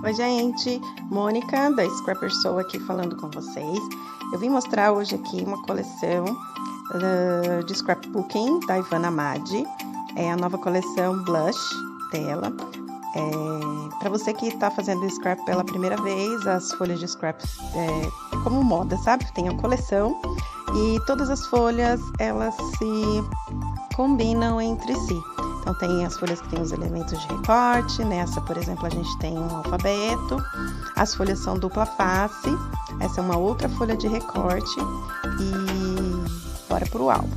Oi, gente! Mônica, da Scrapper Soul aqui falando com vocês. Eu vim mostrar hoje aqui uma coleção de scrapbooking da Ivana Madi. É a nova coleção Blush dela. Para você que está fazendo scrap pela primeira vez, as folhas de scrap como moda, sabe? Tem a coleção e todas as folhas, elas se combinam entre si. Então, tem as folhas que tem os elementos de recorte. Nessa, por exemplo, a gente tem um alfabeto. As folhas são dupla face. Essa é uma outra folha de recorte. E bora pro álbum.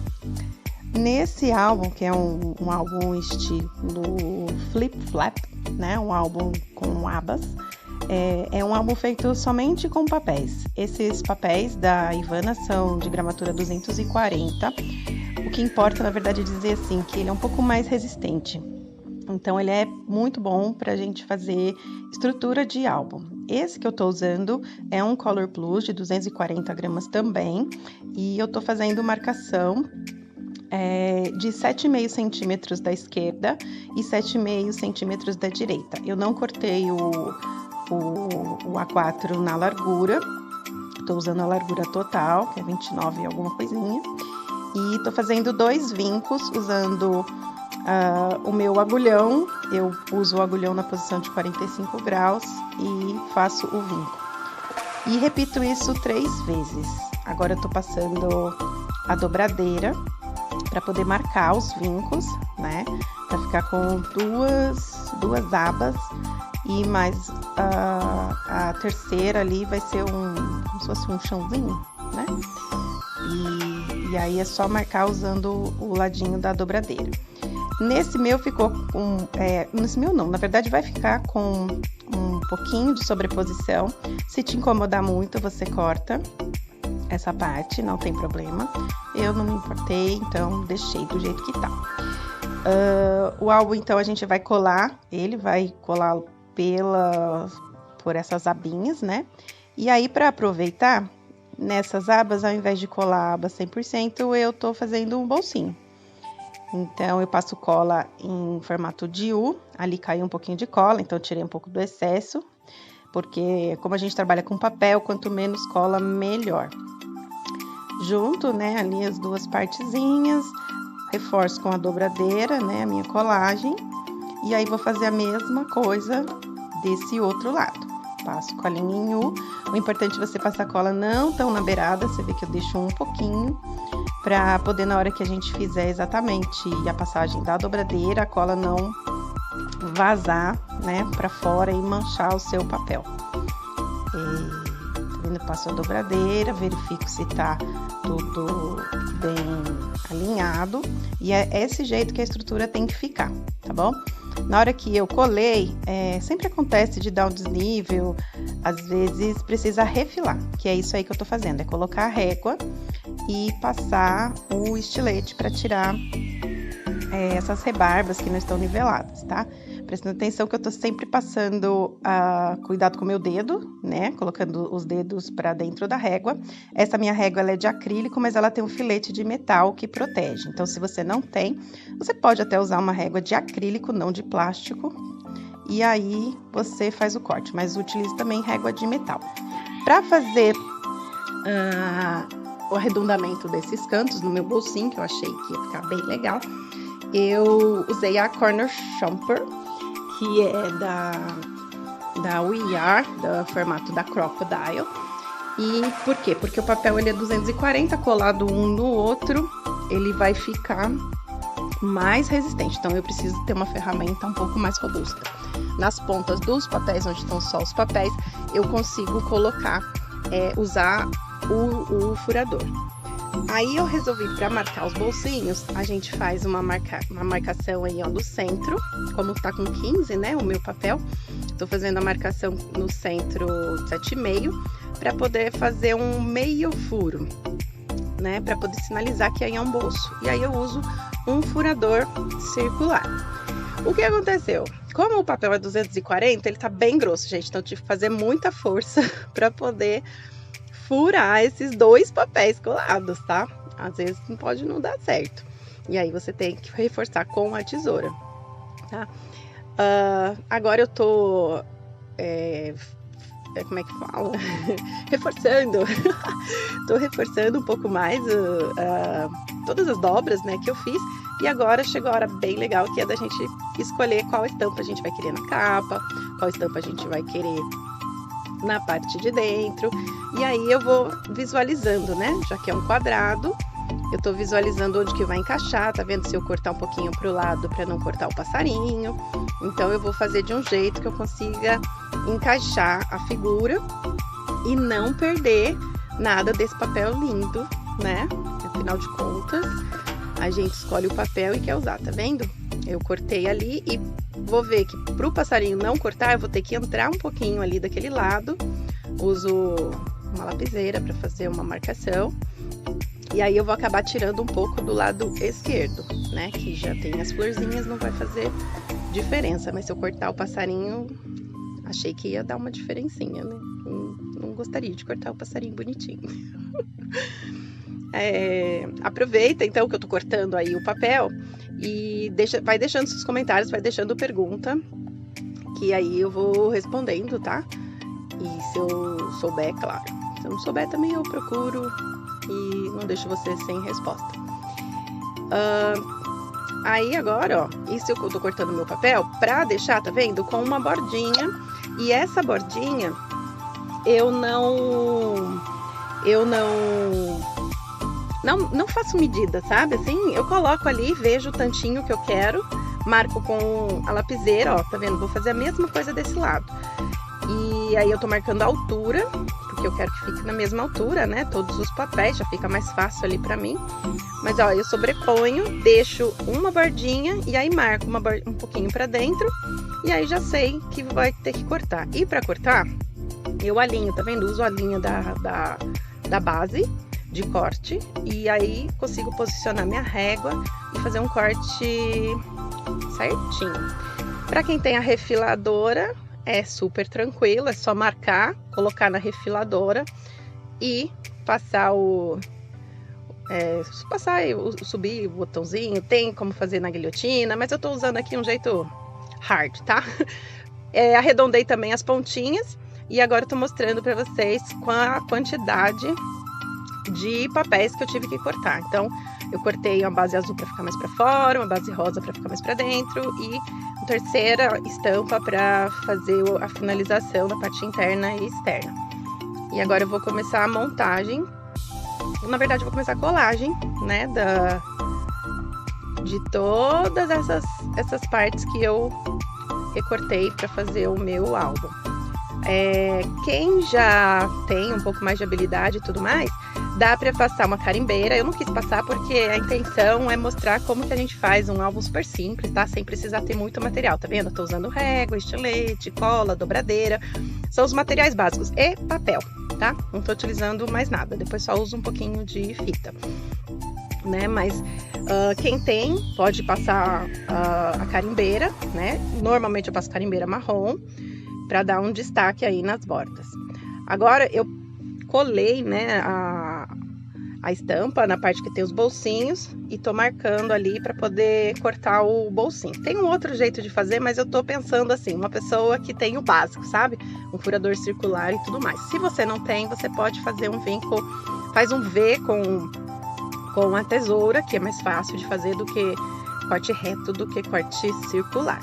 Nesse álbum, que é um álbum estilo flip-flap, né? Um álbum com abas. É um álbum feito somente com papéis. Esses papéis da Ivana são de gramatura 240. O que importa, na verdade, é dizer assim, que ele é um pouco mais resistente. Então, ele é muito bom para a gente fazer estrutura de álbum. Esse que eu estou usando é um Color Plus de 240 gramas também. E eu estou fazendo marcação de 7,5 centímetros da esquerda e 7,5 centímetros da direita. Eu não cortei o A4 na largura. Estou usando a largura total, que é 29 e alguma coisinha. E tô fazendo 2 vincos usando o meu agulhão. Eu uso o agulhão na posição de 45 graus e faço o vinco. E repito isso 3 vezes. Agora eu tô passando a dobradeira para poder marcar os vincos, né? Para ficar com duas abas e mais a terceira ali vai ser como se fosse um chãozinho, né? E aí é só marcar usando o ladinho da dobradeira. Nesse meu ficou nesse meu não, na verdade vai ficar com um pouquinho de sobreposição. Se te incomodar muito, você corta essa parte, não tem problema. Eu não me importei, então deixei do jeito que tá. O álbum, então, a gente vai colar, ele vai colar por essas abinhas, né? E aí, para aproveitar, nessas abas, ao invés de colar a aba 100%, eu tô fazendo um bolsinho. Então, eu passo cola em formato de U, ali caiu um pouquinho de cola, então eu tirei um pouco do excesso, porque como a gente trabalha com papel, quanto menos cola, melhor. Junto, né, ali as duas partezinhas, reforço com a dobradeira, né, a minha colagem, e aí vou fazer a mesma coisa desse outro lado. Passo colinha em U. O importante é você passar cola não tão na beirada, você vê que eu deixo um pouquinho, para poder na hora que a gente fizer exatamente a passagem da dobradeira, a cola não vazar, né, para fora e manchar o seu papel. Tá vendo? Eu passo a dobradeira, verifico se tá tudo bem alinhado, e é esse jeito que a estrutura tem que ficar, tá bom? Na hora que eu colei, sempre acontece de dar um desnível, às vezes precisa refilar, que é isso aí que eu tô fazendo, é colocar a régua e passar o estilete para tirar essas rebarbas que não estão niveladas, tá? Prestando atenção que eu tô sempre passando cuidado com o meu dedo, né? Colocando os dedos para dentro da régua. Essa minha régua ela é de acrílico, mas ela tem um filete de metal que protege. Então, se você não tem, você pode até usar uma régua de acrílico, não de plástico. E aí, você faz o corte, mas utilize também régua de metal. Para fazer o arredondamento desses cantos no meu bolsinho, que eu achei que ia ficar bem legal, eu usei a Corner Shopper, que é da We-Are, do formato da Crocodile. E por quê? Porque o papel ele é 240, colado um no outro, ele vai ficar mais resistente. Então, eu preciso ter uma ferramenta um pouco mais robusta. Nas pontas dos papéis, onde estão só os papéis, eu consigo usar o furador. Aí eu resolvi, para marcar os bolsinhos, a gente faz uma marcação aí, ó, do centro, como tá com 15, né, o meu papel. Tô fazendo a marcação no centro 7,5, para poder fazer um meio furo, né, para poder sinalizar que aí é um bolso. E aí eu uso um furador circular. O que aconteceu? Como o papel é 240, ele tá bem grosso, gente, então eu tive que fazer muita força para poder furar esses 2 papéis colados, tá? Às vezes pode não dar certo. E aí você tem que reforçar com a tesoura, tá? Agora eu tô como é que fala? Reforçando. Tô reforçando um pouco mais todas as dobras, né, que eu fiz. E agora chegou a hora bem legal, que é da gente escolher qual estampa a gente vai querer na capa, qual estampa a gente vai querer na parte de dentro. E aí eu vou visualizando, né, já que é um quadrado, eu tô visualizando onde que vai encaixar, tá vendo? Se eu cortar um pouquinho pro lado para não cortar o passarinho. Então eu vou fazer de um jeito que eu consiga encaixar a figura e não perder nada desse papel lindo, né? Afinal de contas, a gente escolhe o papel e quer usar, tá vendo? Eu cortei ali e vou ver que pro passarinho não cortar, eu vou ter que entrar um pouquinho ali daquele lado. Uso uma lapiseira para fazer uma marcação. E aí eu vou acabar tirando um pouco do lado esquerdo, né? Que já tem as florzinhas, não vai fazer diferença. Mas se eu cortar o passarinho, achei que ia dar uma diferencinha, né? Não gostaria de cortar o passarinho bonitinho. Aproveita então que eu tô cortando aí o papel e vai deixando seus comentários, vai deixando pergunta, que aí eu vou respondendo, tá? E se eu souber, claro. Se eu não souber também eu procuro e não deixo você sem resposta. Aí agora, ó, isso eu tô cortando meu papel pra deixar, tá vendo? Com uma bordinha. E essa bordinha, eu não faço medida, sabe? Assim, eu coloco ali, vejo o tantinho que eu quero, marco com a lapiseira, ó, tá vendo? Vou fazer a mesma coisa desse lado. E aí eu tô marcando a altura, porque eu quero que fique na mesma altura, né? Todos os papéis, já fica mais fácil ali pra mim. Mas, ó, eu sobreponho, deixo uma bordinha e aí marco um pouquinho pra dentro. E aí já sei que vai ter que cortar. E pra cortar, eu alinho, tá vendo? Uso a linha da base de corte. E aí consigo posicionar minha régua e fazer um corte certinho. Pra quem tem a refiladora, é super tranquilo, é só marcar, colocar na refiladora e passar subir o botãozinho. Tem como fazer na guilhotina, mas eu tô usando aqui um jeito hard, tá? Arredondei também as pontinhas e agora eu tô mostrando para vocês a quantidade de papéis que eu tive que cortar. Então, eu cortei uma base azul para ficar mais para fora, uma base rosa para ficar mais para dentro e uma terceira estampa para fazer a finalização da parte interna e externa. E agora eu vou começar a montagem. Na verdade, eu vou começar a colagem, né, de todas essas partes que eu recortei para fazer o meu álbum. Quem já tem um pouco mais de habilidade e tudo mais, dá para passar uma carimbeira. Eu não quis passar porque a intenção é mostrar como que a gente faz um álbum super simples, tá? Sem precisar ter muito material, tá vendo? Eu tô usando régua, estilete, cola, dobradeira. São os materiais básicos e papel, tá? Não tô utilizando mais nada. Depois só uso um pouquinho de fita, né? Mas quem tem pode passar a carimbeira, né? Normalmente eu passo carimbeira marrom para dar um destaque aí nas bordas. Agora eu colei, né, a estampa na parte que tem os bolsinhos e tô marcando ali para poder cortar o bolsinho. Tem um outro jeito de fazer, mas eu tô pensando assim, uma pessoa que tem o básico, sabe? Um furador circular e tudo mais. Se você não tem, você pode fazer um vinco, faz um V com a tesoura, que é mais fácil de fazer do que corte reto, do que corte circular.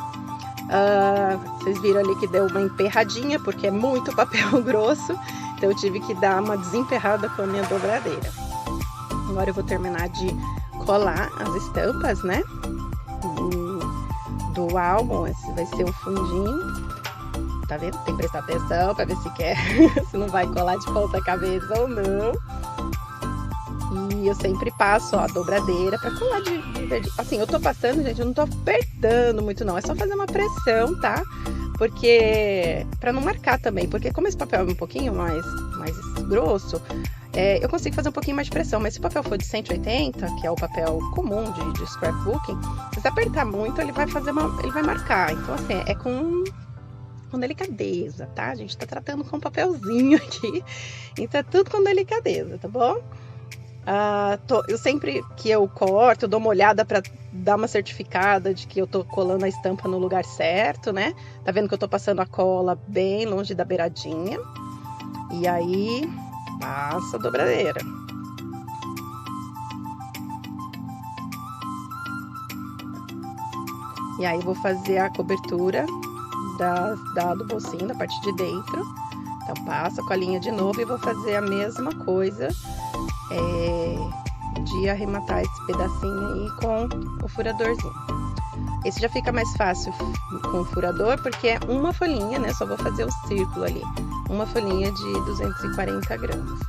Vocês viram ali que deu uma emperradinha, porque é muito papel grosso, então eu tive que dar uma desemperrada com a minha dobradeira. Agora eu vou terminar de colar as estampas, né, do álbum. Esse vai ser o fundinho, tá vendo? Tem que prestar atenção para ver se quer, se não vai colar de ponta cabeça ou não. E eu sempre passo, ó, a dobradeira para colar de verdinho. Assim, eu tô passando, gente, eu não tô apertando muito não, é só fazer uma pressão, tá? Porque, para não marcar também, porque como esse papel é um pouquinho mais grosso, eu consigo fazer um pouquinho mais de pressão, mas se o papel for de 180, que é o papel comum de scrapbooking, se você apertar muito, ele vai marcar. Então, assim, é com delicadeza, tá? A gente tá tratando com um papelzinho aqui, então é tudo com delicadeza, tá bom? Eu sempre que eu corto, eu dou uma olhada para dar uma certificada de que eu tô colando a estampa no lugar certo, né? Tá vendo que eu tô passando a cola bem longe da beiradinha. E aí, passa a dobradeira. E aí, vou fazer a cobertura do bolsinho, da parte de dentro. Então, passo a colinha de novo e vou fazer a mesma coisa de arrematar esse pedacinho aí com o furadorzinho. Esse já fica mais fácil com o furador, porque é uma folhinha, né? Só vou fazer o círculo ali. Uma folhinha de 240 gramas.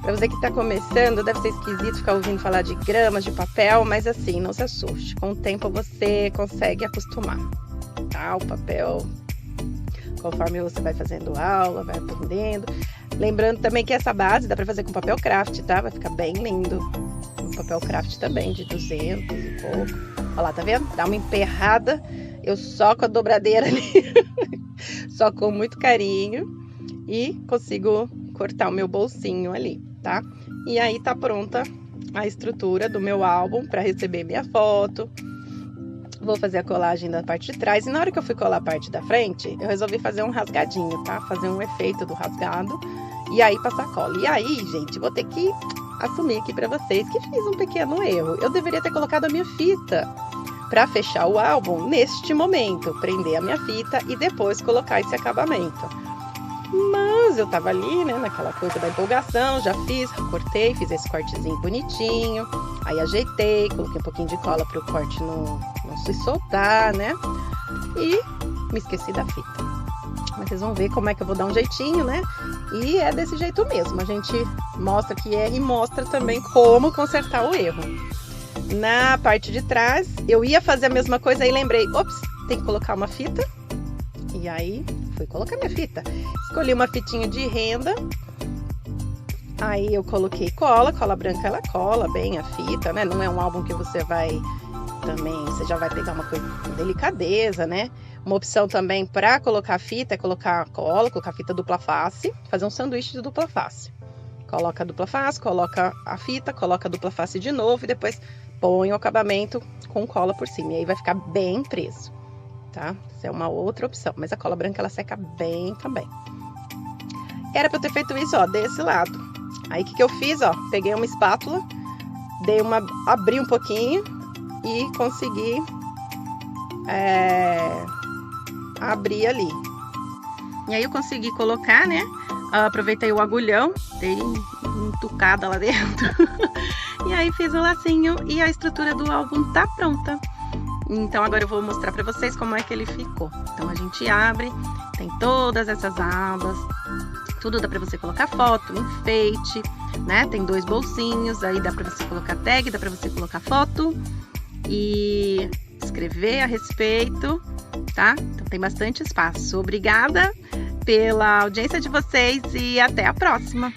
Pra você que tá começando, deve ser esquisito ficar ouvindo falar de gramas, de papel, mas assim, não se assuste. Com o tempo você consegue acostumar, tá? O papel, conforme você vai fazendo aula, vai aprendendo. Lembrando também que essa base dá pra fazer com papel craft, tá? Vai ficar bem lindo. O papel craft também, de 200 e pouco. Olha lá, tá vendo? Dá uma emperrada. Eu soco a dobradeira ali. Só com muito carinho. E consigo cortar o meu bolsinho ali, tá? E aí tá pronta a estrutura do meu álbum para receber minha foto. Vou fazer a colagem da parte de trás. E na hora que eu fui colar a parte da frente, eu resolvi fazer um rasgadinho, tá? Fazer um efeito do rasgado. E aí passar cola. E aí, gente, vou ter que assumir aqui para vocês que fiz um pequeno erro. Eu deveria ter colocado a minha fita para fechar o álbum neste momento. Prender a minha fita e depois colocar esse acabamento. Mas eu tava ali, né, naquela coisa da empolgação, já fiz, cortei, fiz esse cortezinho bonitinho, aí ajeitei, coloquei um pouquinho de cola para o corte não se soltar, né, e me esqueci da fita. Mas vocês vão ver como é que eu vou dar um jeitinho, né, e é desse jeito mesmo, a gente mostra que erra e mostra também como consertar o erro. Na parte de trás, eu ia fazer a mesma coisa e lembrei, ops, tem que colocar uma fita, e aí fui colocar minha fita. Escolhi uma fitinha de renda. Aí eu coloquei cola branca, ela cola bem a fita, né? Não é um álbum que você vai também, você já vai pegar uma coisa com delicadeza, né? Uma opção também para colocar a fita é colocar cola, colocar a fita dupla face, fazer um sanduíche de dupla face. Coloca a dupla face, coloca a fita, coloca a dupla face de novo e depois põe o acabamento com cola por cima. E aí vai ficar bem preso. Tá? Essa é uma outra opção, mas a cola branca ela seca bem também. Era pra eu ter feito isso, ó, desse lado. Aí o que eu fiz, ó, peguei uma espátula, abri um pouquinho e consegui abrir ali. E aí eu consegui colocar, né? Aproveitei o agulhão, dei entucada lá dentro. E aí fiz o lacinho e a estrutura do álbum tá pronta. Então agora eu vou mostrar pra vocês como é que ele ficou. Então a gente abre, tem todas essas abas, tudo dá pra você colocar foto, enfeite, né? Tem 2 bolsinhos, aí dá pra você colocar tag, dá pra você colocar foto e escrever a respeito, tá? Então tem bastante espaço. Obrigada pela audiência de vocês e até a próxima!